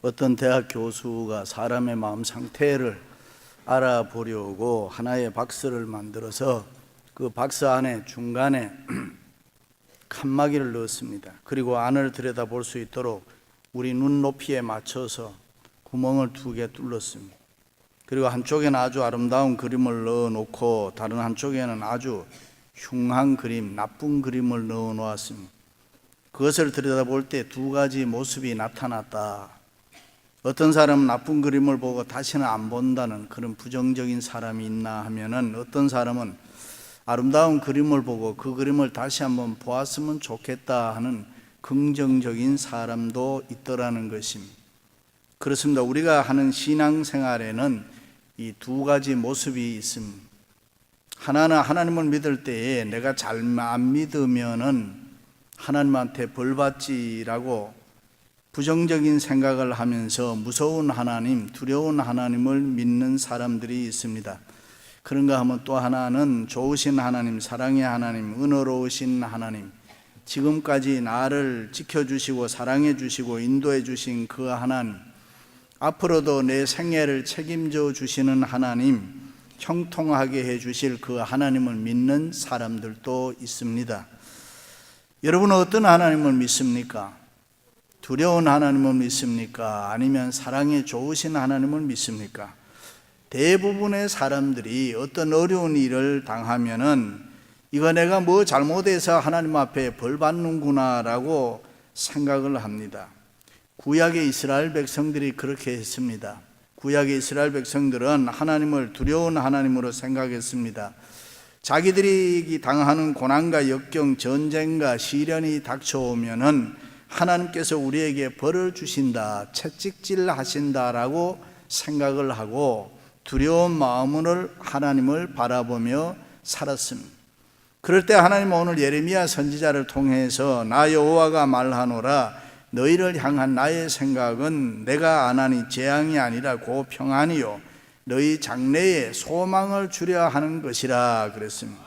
어떤 대학 교수가 사람의 마음 상태를 알아보려고 하나의 박스를 만들어서 그 박스 안에 중간에 칸막이를 넣었습니다. 그리고 안을 들여다볼 수 있도록 우리 눈높이에 맞춰서 구멍을 2개 뚫었습니다. 그리고 한쪽에는 아주 아름다운 그림을 넣어놓고 다른 한쪽에는 아주 흉한 그림, 나쁜 그림을 넣어 놓았습니다. 그것을 들여다볼 때 2가지 모습이 나타났다. 어떤 사람은 나쁜 그림을 보고 다시는 안 본다는 그런 부정적인 사람이 있나 하면은, 어떤 사람은 아름다운 그림을 보고 그 그림을 다시 한번 보았으면 좋겠다 하는 긍정적인 사람도 있더라는 것입니다. 그렇습니다. 우리가 하는 신앙생활에는 이 2가지 모습이 있습니다. 하나는 하나님을 믿을 때에 내가 잘 안 믿으면은 하나님한테 벌 받지라고 부정적인 생각을 하면서 무서운 하나님, 두려운 하나님을 믿는 사람들이 있습니다. 그런가 하면 또 하나는 좋으신 하나님, 사랑의 하나님, 은혜로우신 하나님, 지금까지 나를 지켜주시고 사랑해 주시고 인도해 주신 그 하나님, 앞으로도 내 생애를 책임져 주시는 하나님, 형통하게 해 주실 그 하나님을 믿는 사람들도 있습니다. 여러분은 어떤 하나님을 믿습니까? 두려운 하나님을 믿습니까? 아니면 사랑이 좋으신 하나님을 믿습니까? 대부분의 사람들이 어떤 어려운 일을 당하면은 이거 내가 뭐 잘못해서 하나님 앞에 벌 받는구나 라고 생각을 합니다. 구약의 이스라엘 백성들이 그렇게 했습니다. 구약의 이스라엘 백성들은 하나님을 두려운 하나님으로 생각했습니다. 자기들이 당하는 고난과 역경, 전쟁과 시련이 닥쳐오면은 하나님께서 우리에게 벌을 주신다, 채찍질 하신다라고 생각을 하고 두려운 마음으로 하나님을 바라보며 살았습니다. 그럴 때 하나님은 오늘 예레미야 선지자를 통해서 나 여호와가 말하노라, 너희를 향한 나의 생각은 내가 안 하니 재앙이 아니라 고 평안이요 너희 장래에 소망을 주려 하는 것이라 그랬습니다.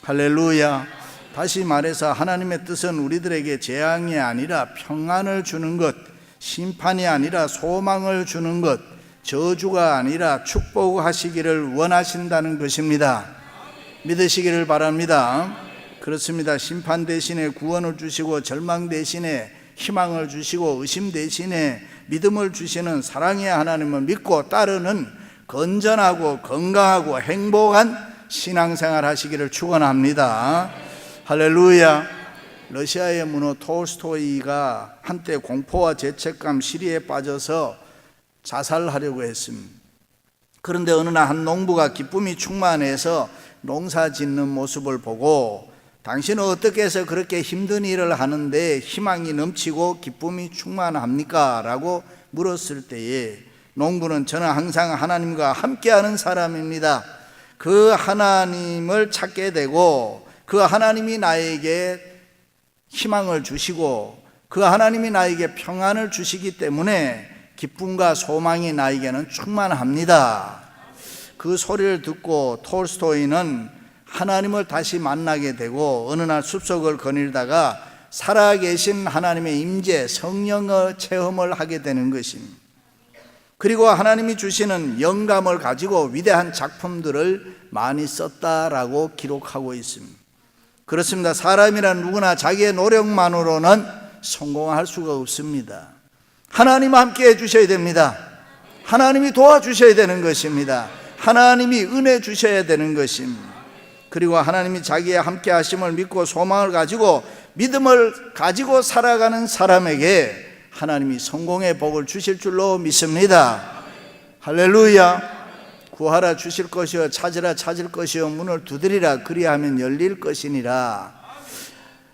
할렐루야. 다시 말해서 하나님의 뜻은 우리들에게 재앙이 아니라 평안을 주는 것, 심판이 아니라 소망을 주는 것, 저주가 아니라 축복하시기를 원하신다는 것입니다. 믿으시기를 바랍니다. 그렇습니다. 심판 대신에 구원을 주시고 절망 대신에 희망을 주시고 의심 대신에 믿음을 주시는 사랑의 하나님을 믿고 따르는 건전하고 건강하고 행복한 신앙생활 하시기를 축원합니다. 할렐루야. 러시아의 문호 톨스토이가 한때 공포와 죄책감, 시리에 빠져서 자살하려고 했습니다. 그런데 어느 날 한 농부가 기쁨이 충만해서 농사 짓는 모습을 보고 당신은 어떻게 해서 그렇게 힘든 일을 하는데 희망이 넘치고 기쁨이 충만합니까? 라고 물었을 때에 농부는 저는 항상 하나님과 함께하는 사람입니다. 그 하나님을 찾게 되고 그 하나님이 나에게 희망을 주시고 그 하나님이 나에게 평안을 주시기 때문에 기쁨과 소망이 나에게는 충만합니다. 그 소리를 듣고 톨스토이는 하나님을 다시 만나게 되고 어느 날 숲속을 거닐다가 살아계신 하나님의 임재, 성령의 체험을 하게 되는 것입니다. 그리고 하나님이 주시는 영감을 가지고 위대한 작품들을 많이 썼다라고 기록하고 있습니다. 그렇습니다. 사람이란 누구나 자기의 노력만으로는 성공할 수가 없습니다. 하나님 함께 해주셔야 됩니다. 하나님이 도와주셔야 되는 것입니다. 하나님이 은혜 주셔야 되는 것입니다. 그리고 하나님이 자기의 함께 하심을 믿고 소망을 가지고 믿음을 가지고 살아가는 사람에게 하나님이 성공의 복을 주실 줄로 믿습니다. 할렐루야. 구하라 주실 것이요 찾으라 찾을 것이요 문을 두드리라 그리하면 열릴 것이니라.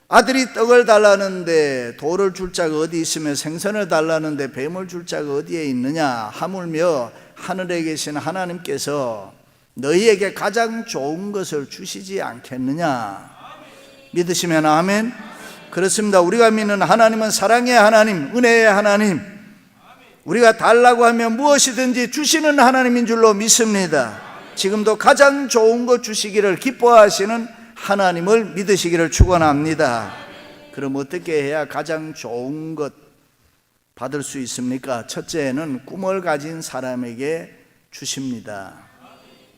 아들이 떡을 달라는데 돌을 줄 자가 어디 있으며 생선을 달라는데 뱀을 줄 자가 어디에 있느냐. 하물며 하늘에 계신 하나님께서 너희에게 가장 좋은 것을 주시지 않겠느냐. 믿으시면 아멘. 그렇습니다. 우리가 믿는 하나님은 사랑의 하나님, 은혜의 하나님, 우리가 달라고 하면 무엇이든지 주시는 하나님인 줄로 믿습니다. 지금도 가장 좋은 것 주시기를 기뻐하시는 하나님을 믿으시기를 축원합니다. 그럼 어떻게 해야 가장 좋은 것, 받을 수 있습니까? 첫째는 꿈을 가진 사람에게 주십니다.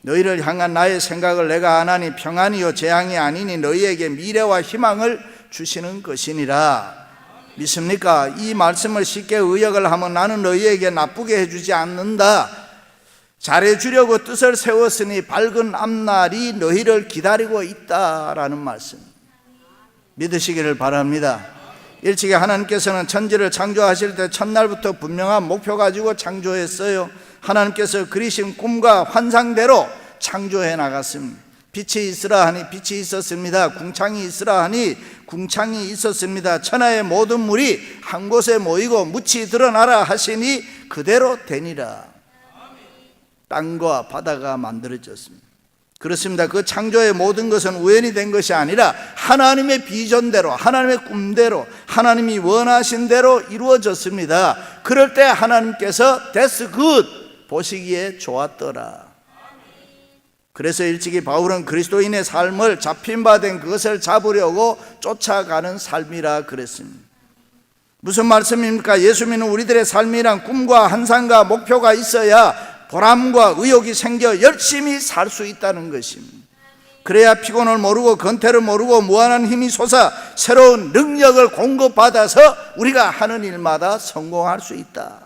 너희를 향한 나의 생각을 내가 아나니 평안이요 재앙이 아니니 너희에게 미래와 희망을 주시는 것이니라. 믿습니까? 이 말씀을 쉽게 의역을 하면 나는 너희에게 나쁘게 해주지 않는다, 잘해주려고 뜻을 세웠으니 밝은 앞날이 너희를 기다리고 있다라는 말씀 믿으시기를 바랍니다. 일찍이 하나님께서는 천지를 창조하실 때 첫날부터 분명한 목표 가지고 창조했어요. 하나님께서 그리신 꿈과 환상대로 창조해 나갔습니다. 빛이 있으라 하니 빛이 있었습니다. 궁창이 있으라 하니 궁창이 있었습니다. 천하의 모든 물이 한 곳에 모이고 묻이 드러나라 하시니 그대로 되니라. 땅과 바다가 만들어졌습니다. 그렇습니다. 그 창조의 모든 것은 우연히 된 것이 아니라 하나님의 비전대로, 하나님의 꿈대로, 하나님이 원하신 대로 이루어졌습니다. 그럴 때 하나님께서 That's good, 보시기에 좋았더라. 그래서 일찍이 바울은 그리스도인의 삶을 잡힌 바 된 그것을 잡으려고 쫓아가는 삶이라 그랬습니다. 무슨 말씀입니까? 예수 믿는 우리들의 삶이란 꿈과 환상과 목표가 있어야 보람과 의욕이 생겨 열심히 살 수 있다는 것입니다. 그래야 피곤을 모르고 건태를 모르고 무한한 힘이 솟아 새로운 능력을 공급받아서 우리가 하는 일마다 성공할 수 있다.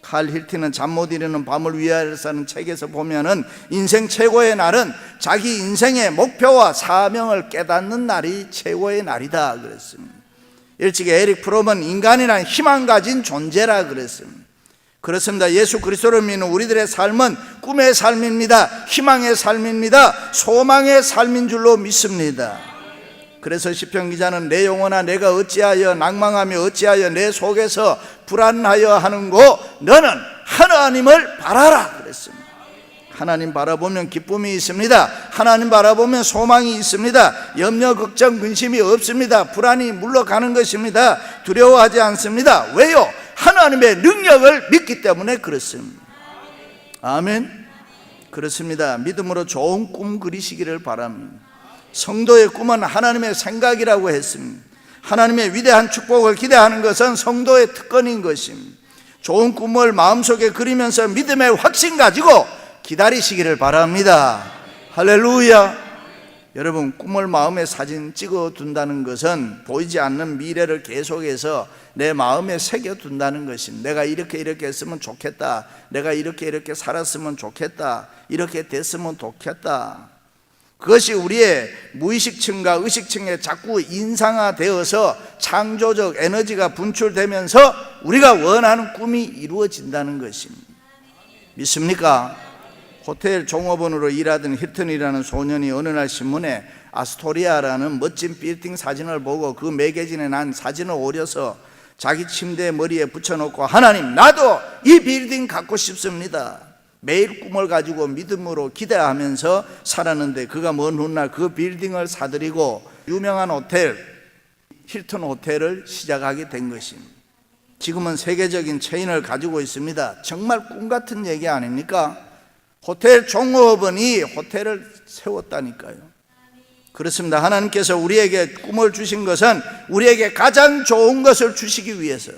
칼 힐티는 잠 못 이루는 밤을 위하여 사는 책에서 보면은 인생 최고의 날은 자기 인생의 목표와 사명을 깨닫는 날이 최고의 날이다 그랬습니다. 일찍이 에릭 프롬은 인간이란 희망 가진 존재라 그랬습니다. 그렇습니다. 예수 그리스도를 믿는 우리들의 삶은 꿈의 삶입니다. 희망의 삶입니다. 소망의 삶인 줄로 믿습니다. 그래서 시편 기자는 내 영혼아 내가 어찌하여 낭망하며 어찌하여 내 속에서 불안하여 하는고 너는 하나님을 바라라 그랬습니다. 하나님 바라보면 기쁨이 있습니다. 하나님 바라보면 소망이 있습니다. 염려, 걱정, 근심이 없습니다. 불안이 물러가는 것입니다. 두려워하지 않습니다. 왜요? 하나님의 능력을 믿기 때문에 그렇습니다. 아멘. 그렇습니다. 믿음으로 좋은 꿈 그리시기를 바랍니다. 성도의 꿈은 하나님의 생각이라고 했습니다. 하나님의 위대한 축복을 기대하는 것은 성도의 특권인 것입니다. 좋은 꿈을 마음속에 그리면서 믿음의 확신 가지고 기다리시기를 바랍니다. 할렐루야. 여러분, 꿈을 마음에 사진 찍어 둔다는 것은 보이지 않는 미래를 계속해서 내 마음에 새겨 둔다는 것입니다. 내가 이렇게 했으면 좋겠다, 내가 이렇게 살았으면 좋겠다, 이렇게 됐으면 좋겠다. 그것이 우리의 무의식층과 의식층에 자꾸 인상화되어서 창조적 에너지가 분출되면서 우리가 원하는 꿈이 이루어진다는 것입니다. 믿습니까? 호텔 종업원으로 일하던 힐튼이라는 소년이 어느 날 신문에 아스토리아라는 멋진 빌딩 사진을 보고 그 매거진에 난 사진을 오려서 자기 침대 머리에 붙여놓고 하나님 나도 이 빌딩 갖고 싶습니다. 매일 꿈을 가지고 믿음으로 기대하면서 살았는데 그가 먼 훗날 그 빌딩을 사들이고 유명한 호텔 힐튼 호텔을 시작하게 된 것입니다. 지금은 세계적인 체인을 가지고 있습니다. 정말 꿈 같은 얘기 아닙니까? 호텔 종업원이 호텔을 세웠다니까요. 그렇습니다. 하나님께서 우리에게 꿈을 주신 것은 우리에게 가장 좋은 것을 주시기 위해서요.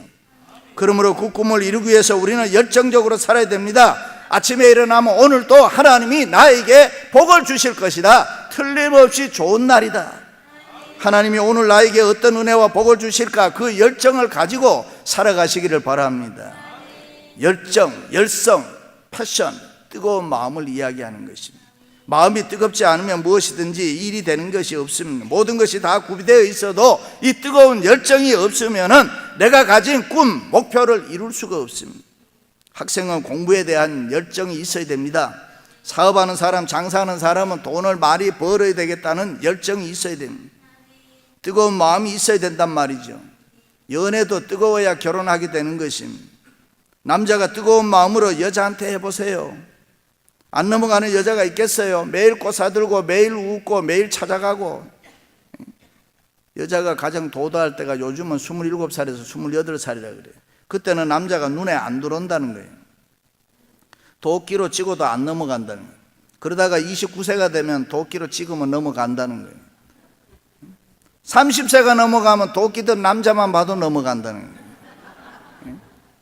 그러므로 그 꿈을 이루기 위해서 우리는 열정적으로 살아야 됩니다. 아침에 일어나면 오늘도 하나님이 나에게 복을 주실 것이다. 틀림없이 좋은 날이다. 하나님이 오늘 나에게 어떤 은혜와 복을 주실까, 그 열정을 가지고 살아가시기를 바랍니다. 열정, 열성, 패션, 뜨거운 마음을 이야기하는 것입니다. 마음이 뜨겁지 않으면 무엇이든지 일이 되는 것이 없습니다. 모든 것이 다 구비되어 있어도 이 뜨거운 열정이 없으면 내가 가진 꿈, 목표를 이룰 수가 없습니다. 학생은 공부에 대한 열정이 있어야 됩니다. 사업하는 사람, 장사하는 사람은 돈을 많이 벌어야 되겠다는 열정이 있어야 됩니다. 뜨거운 마음이 있어야 된단 말이죠. 연애도 뜨거워야 결혼하게 되는 것입니다. 남자가 뜨거운 마음으로 여자한테 해보세요. 안 넘어가는 여자가 있겠어요? 매일 꽃 사들고 매일 웃고 매일 찾아가고. 여자가 가장 도도할 때가 요즘은 27살에서 28살이라 그래요. 그때는 남자가 눈에 안 들어온다는 거예요. 도끼로 찍어도 안 넘어간다는 거예요. 그러다가 29세가 되면 도끼로 찍으면 넘어간다는 거예요. 30세가 넘어가면 도끼 든 남자만 봐도 넘어간다는 거예요.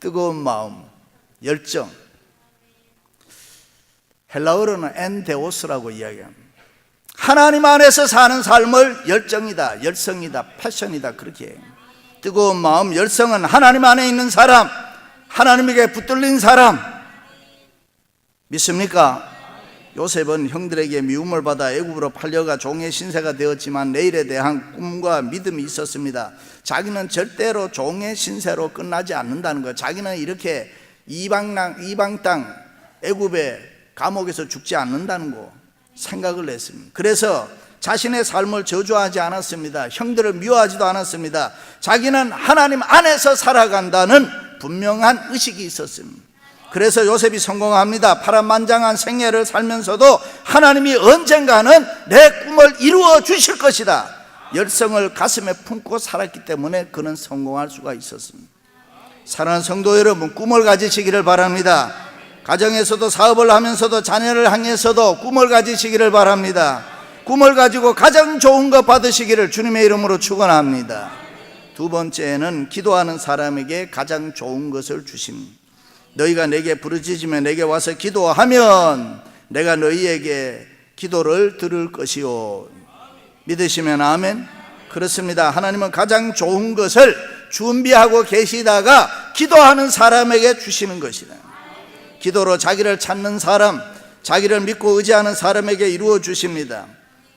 뜨거운 마음, 열정. 헬라어로는 엔데오스라고 이야기합니다. 하나님 안에서 사는 삶을 열정이다, 열성이다, 패션이다 그렇게 해요. 뜨거운 마음, 열성은 하나님 안에 있는 사람, 하나님에게 붙들린 사람. 믿습니까? 요셉은 형들에게 미움을 받아 애굽으로 팔려가 종의 신세가 되었지만 내일에 대한 꿈과 믿음이 있었습니다. 자기는 절대로 종의 신세로 끝나지 않는다는 것, 자기는 이렇게 이방 땅 애굽의 감옥에서 죽지 않는다는 거 생각을 했습니다. 그래서 자신의 삶을 저주하지 않았습니다. 형들을 미워하지도 않았습니다. 자기는 하나님 안에서 살아간다는 분명한 의식이 있었습니다. 그래서 요셉이 성공합니다. 파란만장한 생애를 살면서도 하나님이 언젠가는 내 꿈을 이루어 주실 것이다, 열성을 가슴에 품고 살았기 때문에 그는 성공할 수가 있었습니다. 사랑하는 성도 여러분, 꿈을 가지시기를 바랍니다. 가정에서도 사업을 하면서도 자녀를 향해서도 꿈을 가지시기를 바랍니다. 꿈을 가지고 가장 좋은 것 받으시기를 주님의 이름으로 축원합니다. 두 번째는 기도하는 사람에게 가장 좋은 것을 주십니다. 너희가 내게 부르짖으며 내게 와서 기도하면 내가 너희에게 기도를 들을 것이요. 믿으시면 아멘. 그렇습니다. 하나님은 가장 좋은 것을 준비하고 계시다가 기도하는 사람에게 주시는 것이다. 기도로 자기를 찾는 사람, 자기를 믿고 의지하는 사람에게 이루어 주십니다.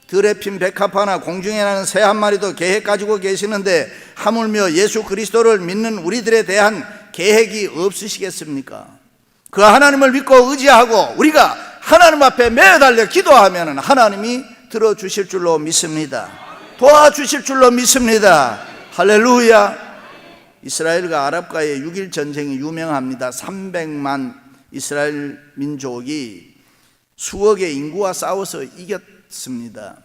들에 핀 백합 하나, 공중에 나는 새 한 마리도 계획 가지고 계시는데 하물며 예수 그리스도를 믿는 우리들에 대한 계획이 없으시겠습니까? 그 하나님을 믿고 의지하고 우리가 하나님 앞에 매달려 기도하면 하나님이 들어주실 줄로 믿습니다. 도와주실 줄로 믿습니다. 할렐루야. 이스라엘과 아랍과의 6.1 전쟁이 유명합니다. 300만 이스라엘 민족이 수억의 인구와 싸워서 이겼습니다.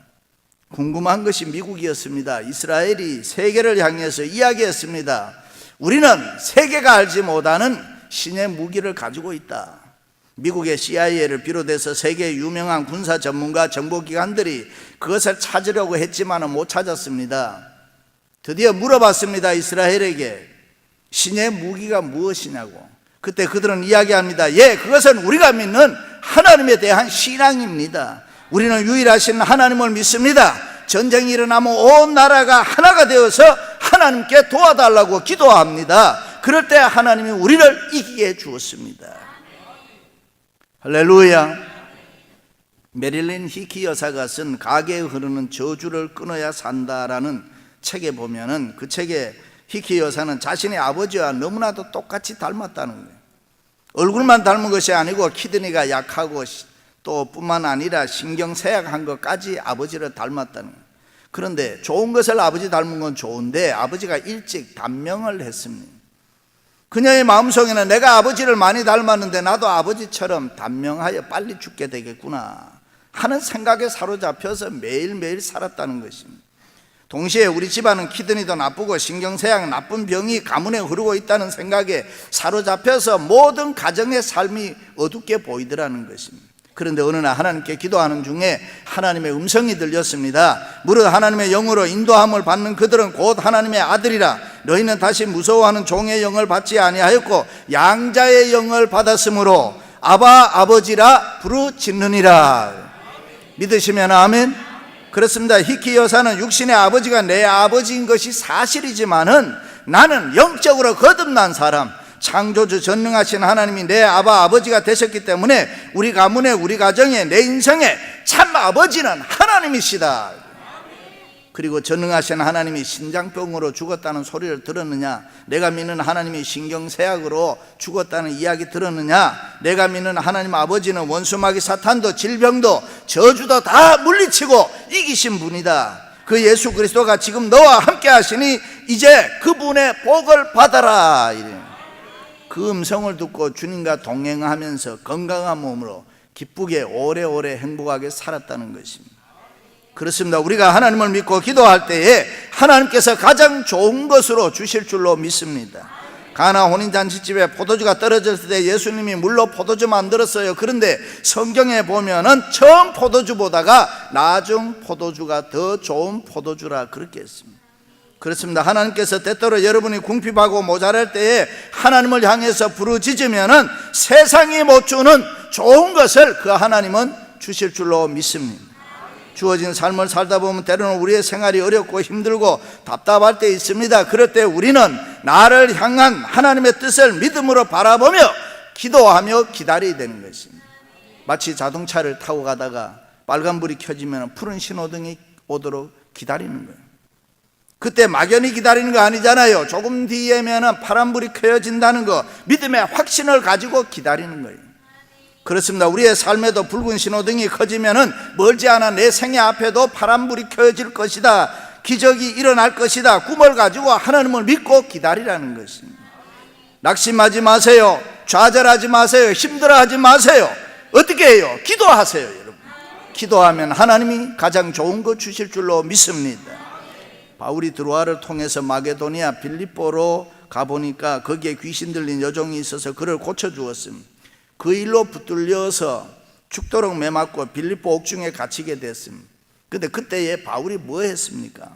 궁금한 것이 미국이었습니다. 이스라엘이 세계를 향해서 이야기했습니다. 우리는 세계가 알지 못하는 신의 무기를 가지고 있다. 미국의 CIA를 비롯해서 세계 유명한 군사 전문가 정보기관들이 그것을 찾으려고 했지만 못 찾았습니다. 드디어 물어봤습니다. 이스라엘에게 신의 무기가 무엇이냐고. 그때 그들은 이야기합니다. 예, 그것은 우리가 믿는 하나님에 대한 신앙입니다. 우리는 유일하신 하나님을 믿습니다. 전쟁이 일어나면 온 나라가 하나가 되어서 하나님께 도와달라고 기도합니다. 그럴 때 하나님이 우리를 이기게 해 주었습니다. 할렐루야. 메릴린 히키 여사가 쓴 가게에 흐르는 저주를 끊어야 산다라는 책에 보면은 그 책에 히키 여사는 자신의 아버지와 너무나도 똑같이 닮았다는 거예요. 얼굴만 닮은 것이 아니고 키드니가 약하고 또 뿐만 아니라 신경쇠약한 것까지 아버지를 닮았다는 거예요. 그런데 좋은 것을 아버지 닮은 건 좋은데 아버지가 일찍 단명을 했습니다. 그녀의 마음속에는 내가 아버지를 많이 닮았는데 나도 아버지처럼 단명하여 빨리 죽게 되겠구나 하는 생각에 사로잡혀서 매일매일 살았다는 것입니다. 동시에 우리 집안은 키드니도 나쁘고 신경쇠약 나쁜 병이 가문에 흐르고 있다는 생각에 사로잡혀서 모든 가정의 삶이 어둡게 보이더라는 것입니다. 그런데 어느 날 하나님께 기도하는 중에 하나님의 음성이 들렸습니다. 무릇 하나님의 영으로 인도함을 받는 그들은 곧 하나님의 아들이라. 너희는 다시 무서워하는 종의 영을 받지 아니하였고 양자의 영을 받았으므로 아바 아버지라 부르짖느니라. 믿으시면 아멘. 그렇습니다. 히키 여사는 육신의 아버지가 내 아버지인 것이 사실이지만은 나는 영적으로 거듭난 사람, 창조주 전능하신 하나님이 내 아버지가 되셨기 때문에 우리 가문에 우리 가정에 내 인생에 참 아버지는 하나님이시다. 그리고 전능하신 하나님이 신장병으로 죽었다는 소리를 들었느냐? 내가 믿는 하나님이 신경쇠약으로 죽었다는 이야기 들었느냐? 내가 믿는 하나님 아버지는 원수마귀 사탄도 질병도 저주도 다 물리치고 이기신 분이다. 그 예수 그리스도가 지금 너와 함께 하시니 이제 그분의 복을 받아라. 그 음성을 듣고 주님과 동행하면서 건강한 몸으로 기쁘게 오래오래 행복하게 살았다는 것입니다. 그렇습니다. 우리가 하나님을 믿고 기도할 때에 하나님께서 가장 좋은 것으로 주실 줄로 믿습니다. 가나 혼인잔치집에 포도주가 떨어졌을 때 예수님이 물로 포도주 만들었어요. 그런데 성경에 보면은 처음 포도주보다가 나중 포도주가 더 좋은 포도주라 그렇게 했습니다. 그렇습니다. 하나님께서 때때로 여러분이 궁핍하고 모자랄 때에 하나님을 향해서 부르짖으면은 세상이 못 주는 좋은 것을 그 하나님은 주실 줄로 믿습니다. 주어진 삶을 살다 보면 때로는 우리의 생활이 어렵고 힘들고 답답할 때 있습니다. 그럴 때 우리는 나를 향한 하나님의 뜻을 믿음으로 바라보며 기도하며 기다려야 되는 것입니다. 마치 자동차를 타고 가다가 빨간불이 켜지면 푸른 신호등이 오도록 기다리는 거예요. 그때 막연히 기다리는 거 아니잖아요. 조금 뒤에면 파란불이 켜진다는 거, 믿음의 확신을 가지고 기다리는 거예요. 그렇습니다. 우리의 삶에도 붉은 신호등이 켜지면은 멀지 않아 내 생애 앞에도 파란불이 켜질 것이다, 기적이 일어날 것이다, 꿈을 가지고 하나님을 믿고 기다리라는 것입니다. 낙심하지 마세요. 좌절하지 마세요. 힘들어하지 마세요. 어떻게 해요? 기도하세요, 여러분. 기도하면 하나님이 가장 좋은 거 주실 줄로 믿습니다. 바울이 드로아를 통해서 마게도니아 빌립보로 가보니까 거기에 귀신 들린 여종이 있어서 그를 고쳐주었습니다. 그 일로 붙들려서 죽도록 매맞고 빌립보 옥중에 갇히게 됐습니다. 근데 그때에 바울이 뭐 했습니까?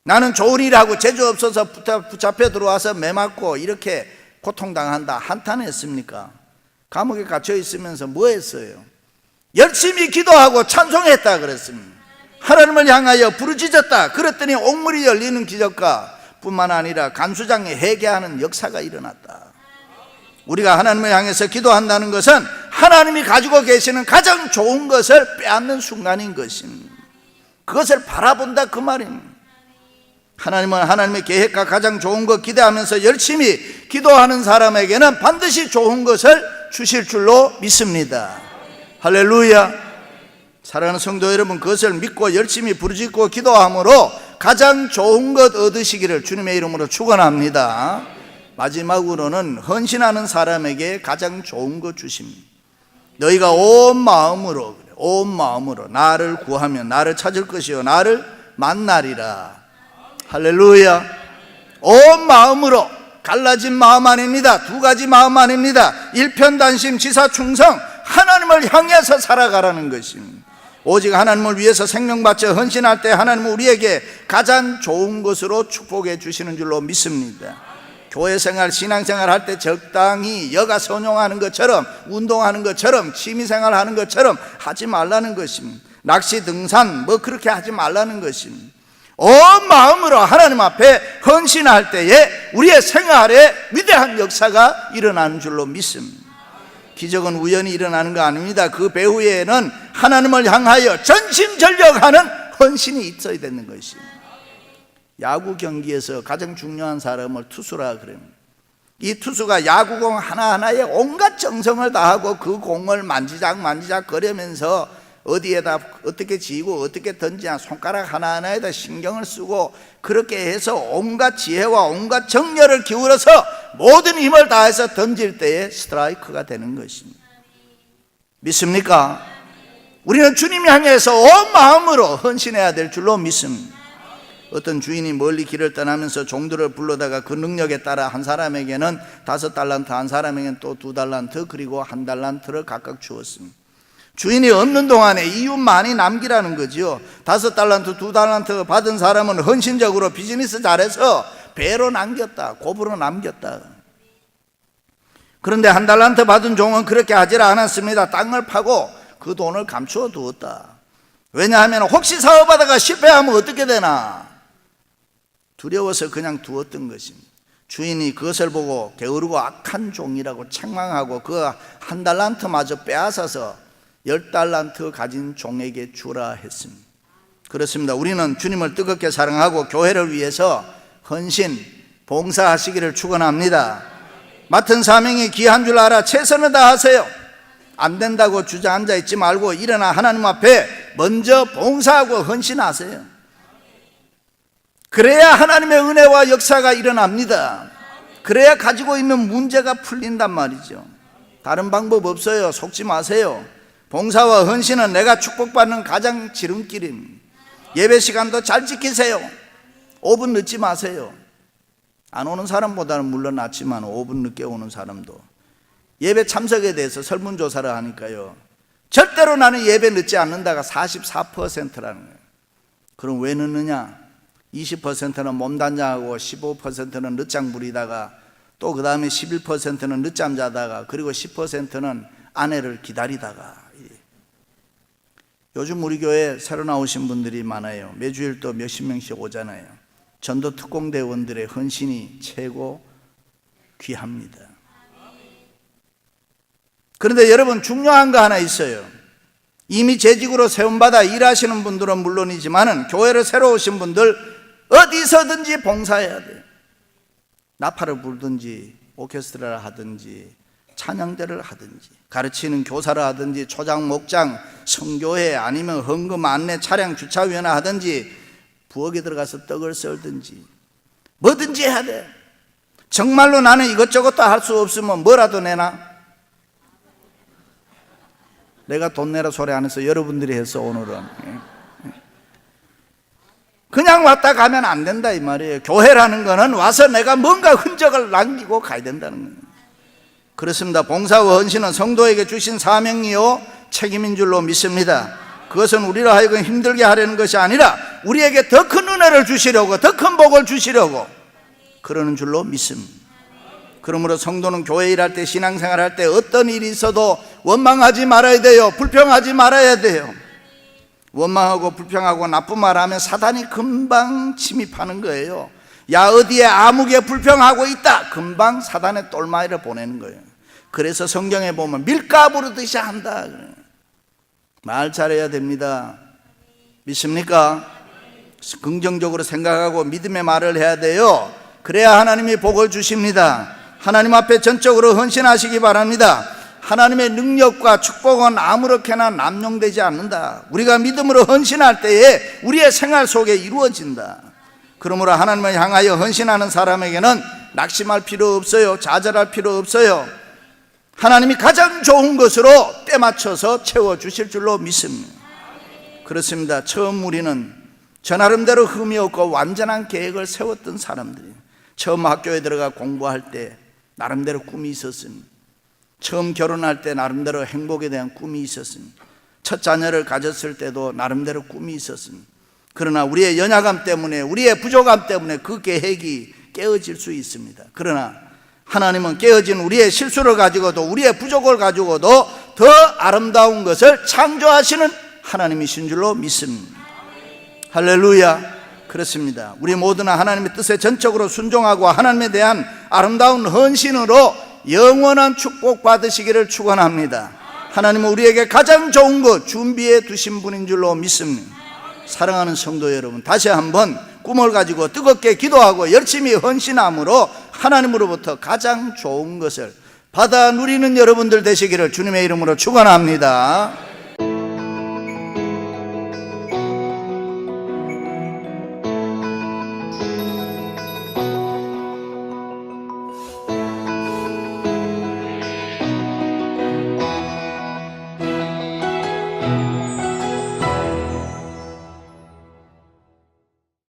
나는 좋은 일하고 재주 없어서 붙잡혀 들어와서 매맞고 이렇게 고통당한다 한탄했습니까? 감옥에 갇혀 있으면서 뭐 했어요? 열심히 기도하고 찬송했다 그랬습니다. 하나님을 향하여 부르짖었다. 그랬더니 옥문이 열리는 기적과 뿐만 아니라 간수장이 회개하는 역사가 일어났다. 우리가 하나님을 향해서 기도한다는 것은 하나님이 가지고 계시는 가장 좋은 것을 빼앗는 순간인 것입니다. 그것을 바라본다 그 말입니다. 하나님은 하나님의 계획과 가장 좋은 것 기대하면서 열심히 기도하는 사람에게는 반드시 좋은 것을 주실 줄로 믿습니다. 할렐루야. 사랑하는 성도 여러분, 그것을 믿고 열심히 부르짖고 기도함으로 가장 좋은 것 얻으시기를 주님의 이름으로 축원합니다. 마지막으로는 헌신하는 사람에게 가장 좋은 것 주십니다. 너희가 온 마음으로 나를 구하면 나를 찾을 것이요 나를 만나리라. 할렐루야. 온 마음으로, 갈라진 마음 아닙니다. 두 가지 마음 아닙니다. 일편단심 지사충성, 하나님을 향해서 살아가라는 것입니다. 오직 하나님을 위해서 생명 바쳐 헌신할 때 하나님은 우리에게 가장 좋은 것으로 축복해 주시는 줄로 믿습니다. 교회생활, 신앙생활 할 때 적당히 여가 선용하는 것처럼, 운동하는 것처럼, 취미생활 하는 것처럼 하지 말라는 것입니다. 낚시, 등산 뭐 그렇게 하지 말라는 것입니다. 온 마음으로 하나님 앞에 헌신할 때에 우리의 생활에 위대한 역사가 일어나는 줄로 믿습니다. 기적은 우연히 일어나는 거 아닙니다. 그 배후에는 하나님을 향하여 전심전력하는 헌신이 있어야 되는 것입니다. 야구 경기에서 가장 중요한 사람을 투수라 그래요. 이 투수가 야구공 하나하나에 온갖 정성을 다하고 그 공을 만지작 거리면서 어디에다 어떻게 지고 어떻게 던지냐 손가락 하나하나에다 신경을 쓰고 그렇게 해서 온갖 지혜와 온갖 정열을 기울여서 모든 힘을 다해서 던질 때에 스트라이크가 되는 것입니다. 믿습니까? 우리는 주님 향해서 온 마음으로 헌신해야 될 줄로 믿습니다. 어떤 주인이 멀리 길을 떠나면서 종들을 불러다가 그 능력에 따라 한 사람에게는 5달란트, 한 사람에게는 또 2달란트, 그리고 1달란트를 각각 주었습니다. 주인이 없는 동안에 이윤 많이 남기라는 거지요. 5달란트, 2달란트 받은 사람은 헌신적으로 비즈니스 잘해서 배로 남겼다, 곱으로 남겼다. 그런데 1달란트 받은 종은 그렇게 하질 않았습니다. 땅을 파고 그 돈을 감추어 두었다. 왜냐하면 혹시 사업하다가 실패하면 어떻게 되나 두려워서 그냥 두었던 것입니다. 주인이 그것을 보고 게으르고 악한 종이라고 책망하고 그 1달란트마저 빼앗아서 10달란트 가진 종에게 주라 했습니다. 그렇습니다. 우리는 주님을 뜨겁게 사랑하고 교회를 위해서 헌신, 봉사하시기를 축원합니다. 맡은 사명이 귀한 줄 알아 최선을 다하세요. 안 된다고 주저앉아 있지 말고 일어나 하나님 앞에 먼저 봉사하고 헌신하세요. 그래야 하나님의 은혜와 역사가 일어납니다. 그래야 가지고 있는 문제가 풀린단 말이죠. 다른 방법 없어요. 속지 마세요. 봉사와 헌신은 내가 축복받는 가장 지름길입니다. 예배 시간도 잘 지키세요. 5분 늦지 마세요. 안 오는 사람보다는 물론 낫지만 5분 늦게 오는 사람도 예배 참석에 대해서 설문조사를 하니까요, 절대로 나는 예배 늦지 않는다가 44%라는 거예요. 그럼 왜 늦느냐? 20%는 몸단장하고 15%는 늦장 부리다가 또 그 다음에 11%는 늦잠 자다가 그리고 10%는 아내를 기다리다가. 요즘 우리 교회 새로 나오신 분들이 많아요. 매주일 또 몇십 명씩 오잖아요. 전도 특공대원들의 헌신이 최고 귀합니다. 그런데 여러분, 중요한 거 하나 있어요. 이미 재직으로 세움받아 일하시는 분들은 물론이지만은 교회를 새로 오신 분들 어디서든지 봉사해야 돼요. 나팔을 불든지 오케스트라를 하든지 찬양대를 하든지 가르치는 교사를 하든지 초장, 목장, 성교회 아니면 헌금 안내 차량 주차위원회 하든지 부엌에 들어가서 떡을 썰든지 뭐든지 해야 돼. 정말로 나는 이것저것 다 할 수 없으면 뭐라도 내나? 내가 돈 내라 소리 안 해서 여러분들이 했어. 오늘은 그냥 왔다 가면 안 된다 이 말이에요. 교회라는 거는 와서 내가 뭔가 흔적을 남기고 가야 된다는 거예요. 그렇습니다. 봉사와 헌신은 성도에게 주신 사명이요 책임인 줄로 믿습니다. 그것은 우리로 하여금 힘들게 하려는 것이 아니라 우리에게 더 큰 은혜를 주시려고, 더 큰 복을 주시려고 그러는 줄로 믿습니다. 그러므로 성도는 교회 일할 때, 신앙생활 할 때 어떤 일이 있어도 원망하지 말아야 돼요. 불평하지 말아야 돼요. 원망하고 불평하고 나쁜 말 하면 사단이 금방 침입하는 거예요. 야, 어디에 아무개 불평하고 있다, 금방 사단의 똘마이를 보내는 거예요. 그래서 성경에 보면 밀가 부르듯이 한다. 말 잘해야 됩니다. 믿습니까? 긍정적으로 생각하고 믿음의 말을 해야 돼요. 그래야 하나님이 복을 주십니다. 하나님 앞에 전적으로 헌신하시기 바랍니다. 하나님의 능력과 축복은 아무렇게나 남용되지 않는다. 우리가 믿음으로 헌신할 때에 우리의 생활 속에 이루어진다. 그러므로 하나님을 향하여 헌신하는 사람에게는 낙심할 필요 없어요. 좌절할 필요 없어요. 하나님이 가장 좋은 것으로 때 맞춰서 채워주실 줄로 믿습니다. 그렇습니다. 처음 우리는 저 나름대로 흠이 없고 완전한 계획을 세웠던 사람들이에요. 처음 학교에 들어가 공부할 때 나름대로 꿈이 있었습니다. 처음 결혼할 때 나름대로 행복에 대한 꿈이 있었습니다. 첫 자녀를 가졌을 때도 나름대로 꿈이 있었습니다. 그러나 우리의 연약함 때문에, 우리의 부족함 때문에 그 계획이 깨어질 수 있습니다. 그러나 하나님은 깨어진 우리의 실수를 가지고도, 우리의 부족을 가지고도 더 아름다운 것을 창조하시는 하나님이신 줄로 믿습니다. 할렐루야. 그렇습니다. 우리 모두는 하나님의 뜻에 전적으로 순종하고 하나님에 대한 아름다운 헌신으로 영원한 축복 받으시기를 축원합니다. 하나님은 우리에게 가장 좋은 것 준비해 두신 분인 줄로 믿습니다. 사랑하는 성도 여러분, 다시 한번 꿈을 가지고 뜨겁게 기도하고 열심히 헌신함으로 하나님으로부터 가장 좋은 것을 받아 누리는 여러분들 되시기를 주님의 이름으로 축원합니다.